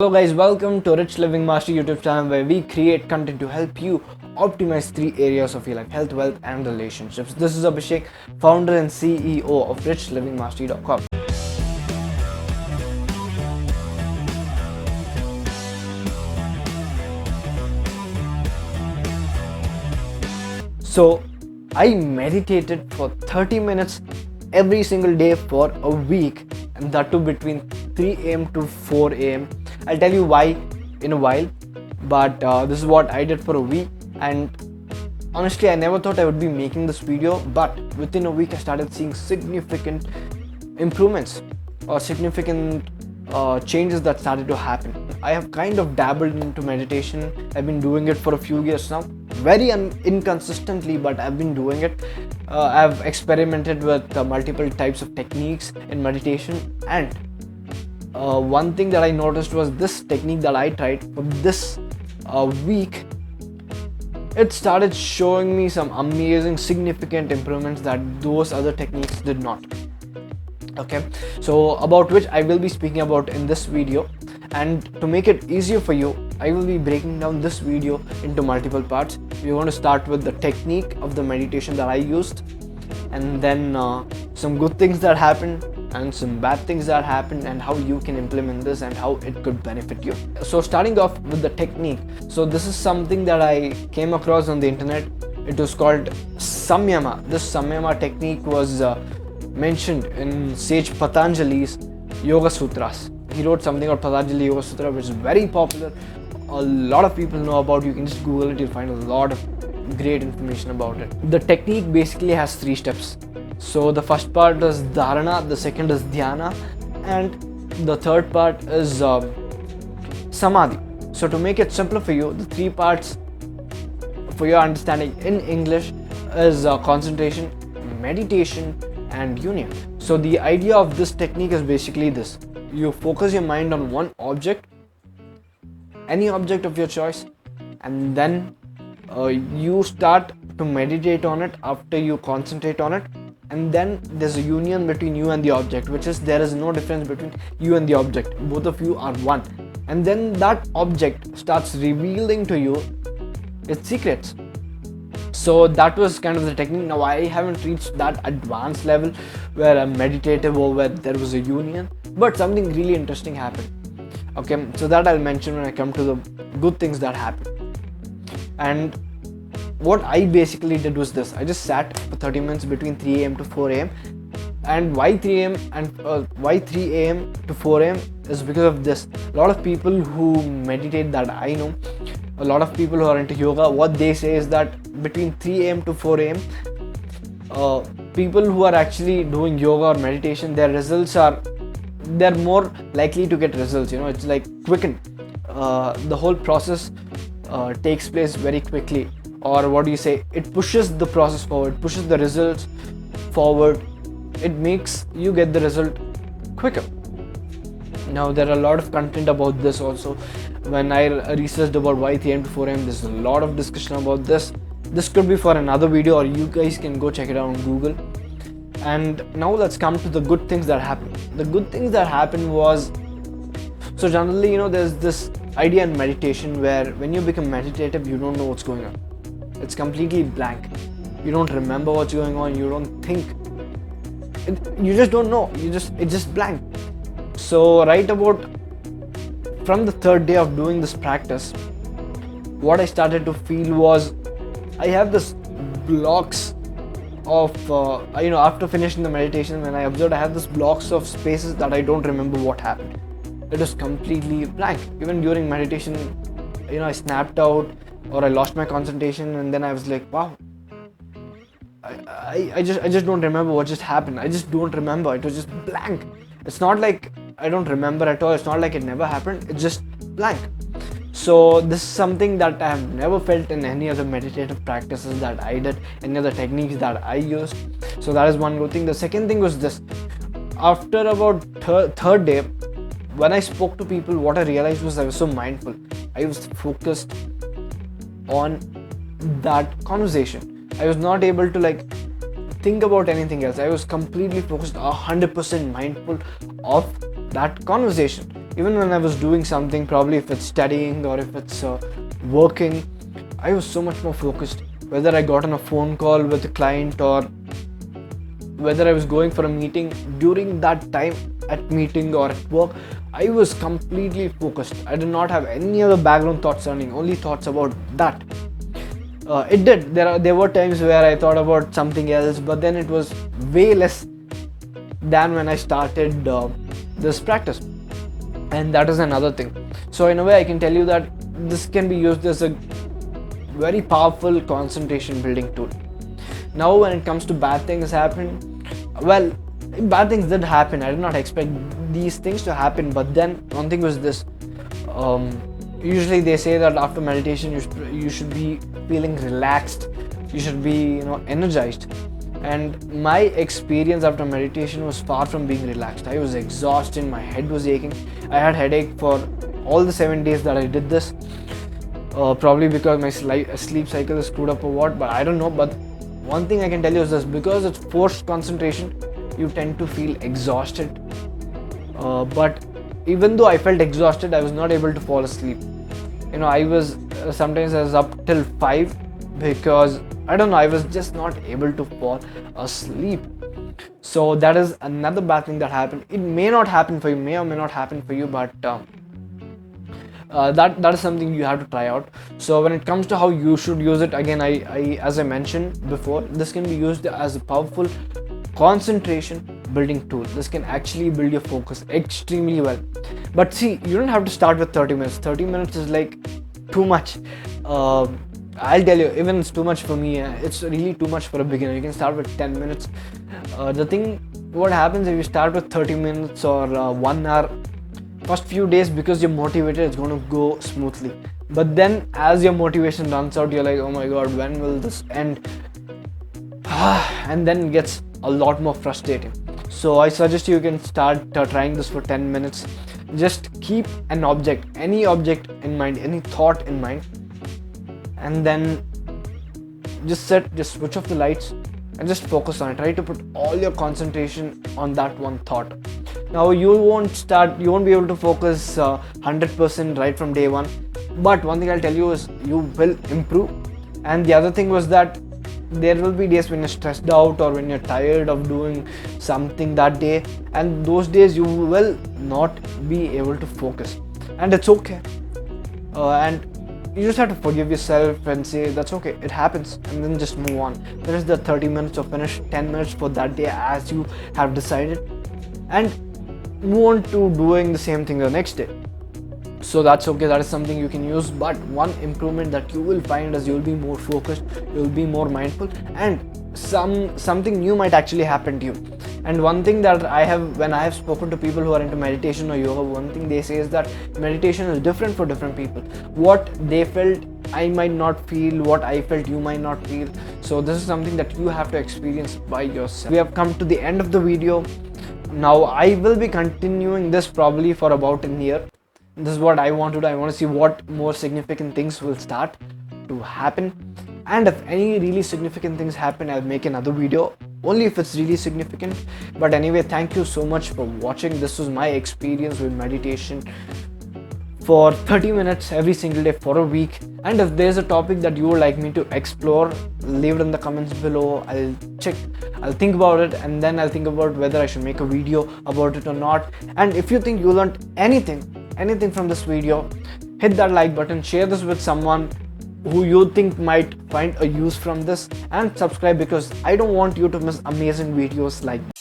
Hello guys, welcome to Rich Living Master YouTube channel where we create content to help you optimize 3 areas of your life: health, wealth and relationships. This is Abhishek, founder and CEO of richlivingmastery.com. So I meditated for 30 minutes every single day for a week, and that too between 3 a.m. to 4 a.m. I'll tell you why in a while, but this is what I did for a week. And honestly, I never thought I would be making this video, but within a week I started seeing significant improvements or significant changes that started to happen. I have kind of dabbled into meditation. I've been doing it for a few years now, very inconsistently, but I've been doing it. I've experimented with multiple types of techniques in meditation, and one thing that I noticed was this technique that I tried for this week. It started showing me some amazing, significant improvements that those other techniques did not. Okay, so about which I will be speaking about in this video, and to make it easier for you, I will be breaking down this video into multiple parts. We're going to start with the technique of the meditation that I used, and then some good things that happened and some bad things that happened, and how you can implement this and how it could benefit you. So starting off with the technique, so this is something that I came across on the internet. It was called Samyama. This Samyama technique was mentioned in Sage Patanjali's Yoga Sutras. He wrote something called Patanjali Yoga Sutra, which is very popular. A lot of people know about. You can just Google it, you'll find a lot of great information about it. The technique basically has 3 steps. So the first part is Dharana, the second is Dhyana, and the third part is Samadhi. So to make it simpler for you, the 3 parts for your understanding in English is concentration, meditation and union. So the idea of this technique is basically this: you focus your mind on one object, any object of your choice, and then you start to meditate on it after you concentrate on it. And then there's a union between you and the object, which is there is no difference between you and the object. Both of you are one. And then that object starts revealing to you its secrets. So that was kind of the technique. Now I haven't reached that advanced level where I'm meditative or where there was a union, but something really interesting happened. Okay, so that I'll mention when I come to the good things that happened. And what I basically did was this: I just sat for 30 minutes between 3 a.m. to 4 a.m. And why 3 a.m. and why 3 a.m. to 4 a.m. is because of this. A lot of people who meditate that I know, a lot of people who are into yoga, what they say is that between 3 a.m. to 4 a.m. People who are actually doing yoga or meditation, their results are, they're more likely to get results. You know, it's like quickened. The whole process takes place very quickly. Or what do you say, it pushes the process forward, pushes the results forward. It makes you get the result quicker. Now there are a lot of content about this also. When I researched about why 3 a.m. to 4 a.m, there's a lot of discussion about this. This could be for another video, or you guys can go check it out on Google. And now let's come to the good things that happened. The good things that happened was, so generally, you know, there's this idea in meditation where when you become meditative, you don't know what's going on. It's completely blank. You don't remember what's going on. You don't think. You just don't know. It's just blank. So right about from the 3rd day of doing this practice, what I started to feel was I have this blocks of after finishing the meditation, when I observed, I have this blocks of spaces that I don't remember what happened. It was completely blank. Even during meditation, I snapped out, or I lost my concentration, and then I was like, wow, I just don't remember what just happened. I just don't remember. It was just blank. It's not like I don't remember at all. It's not like it never happened. It's just blank. So this is something that I have never felt in any other meditative practices that I did, any other techniques that I used. So that is one good thing. The second thing was this: after about third day, when I spoke to people, what I realized was I was so mindful. I was focused on that conversation. I was not able to think about anything else. I was completely focused, 100% mindful of that conversation. Even when I was doing something, probably if it's studying or if it's working, I was so much more focused. Whether I got on a phone call with a client or whether I was going for a meeting, during that time at meeting or at work, I was completely focused. I did not have any other background thoughts running, only thoughts about that. It did. There were times where I thought about something else, but then it was way less than when I started this practice. And that is another thing. So in a way, I can tell you that this can be used as a very powerful concentration building tool. Now when it comes to bad things happen, well, bad things did happen. I did not expect these things to happen, but then one thing was this. Usually they say that after meditation you should be feeling relaxed, you should be energized. And my experience after meditation was far from being relaxed. I was exhausted, my head was aching. I had headache for all the 7 days that I did this. Probably because my sleep cycle is screwed up or what, but I don't know. But one thing I can tell you is this: because it's forced concentration, you tend to feel exhausted. But even though I felt exhausted, I was not able to fall asleep. I was sometimes I was up till 5 because I don't know, I was just not able to fall asleep. So that is another bad thing that happened. It may not happen for you, may or may not happen for you, but that is something you have to try out. So when it comes to how you should use it, again, I as I mentioned before, this can be used as a powerful concentration building tool. This can actually build your focus extremely well. But see, you don't have to start with 30 minutes. 30 minutes is like too much. I'll tell you, even it's too much for me. It's really too much for a beginner. You can start with 10 minutes. The thing, what happens if you start with 30 minutes or 1 hour, first few days, because you're motivated, it's going to go smoothly. But then as your motivation runs out, you're like, oh my god, when will this end? And then it gets a lot more frustrating. So I suggest you can start trying this for 10 minutes. Just keep an object, any object in mind, any thought in mind, and then just switch off the lights and just focus on it. Try to put all your concentration on that one thought. Now you won't be able to focus 100% right from day one, but one thing I'll tell you is you will improve. And the other thing was that there will be days when you're stressed out or when you're tired of doing something that day, and those days you will not be able to focus, and it's okay. And you just have to forgive yourself and say that's okay, it happens, and then just move on. Finish the 30 minutes or finish 10 minutes for that day as you have decided, and move on to doing the same thing the next day. So that's okay, that is something you can use. But one improvement that you will find is you'll be more focused, you'll be more mindful, and something new might actually happen to you. And one thing that when I have spoken to people who are into meditation or yoga, one thing they say is that meditation is different for different people. What they felt, I might not feel. What I felt, you might not feel. So this is something that you have to experience by yourself. We have come to the end of the video. Now I will be continuing this probably for about a year. This is what I want to do. I want to see what more significant things will start to happen, and if any really significant things happen, I'll make another video, only if it's really significant. But anyway, thank you so much for watching. This was my experience with meditation for 30 minutes every single day for a week. And if there's a topic that you would like me to explore, leave it in the comments below. I'll think about it, and then I'll think about whether I should make a video about it or not. And if you think you learned anything from this video, hit that like button, share this with someone who you think might find a use from this, and subscribe, because I don't want you to miss amazing videos like this.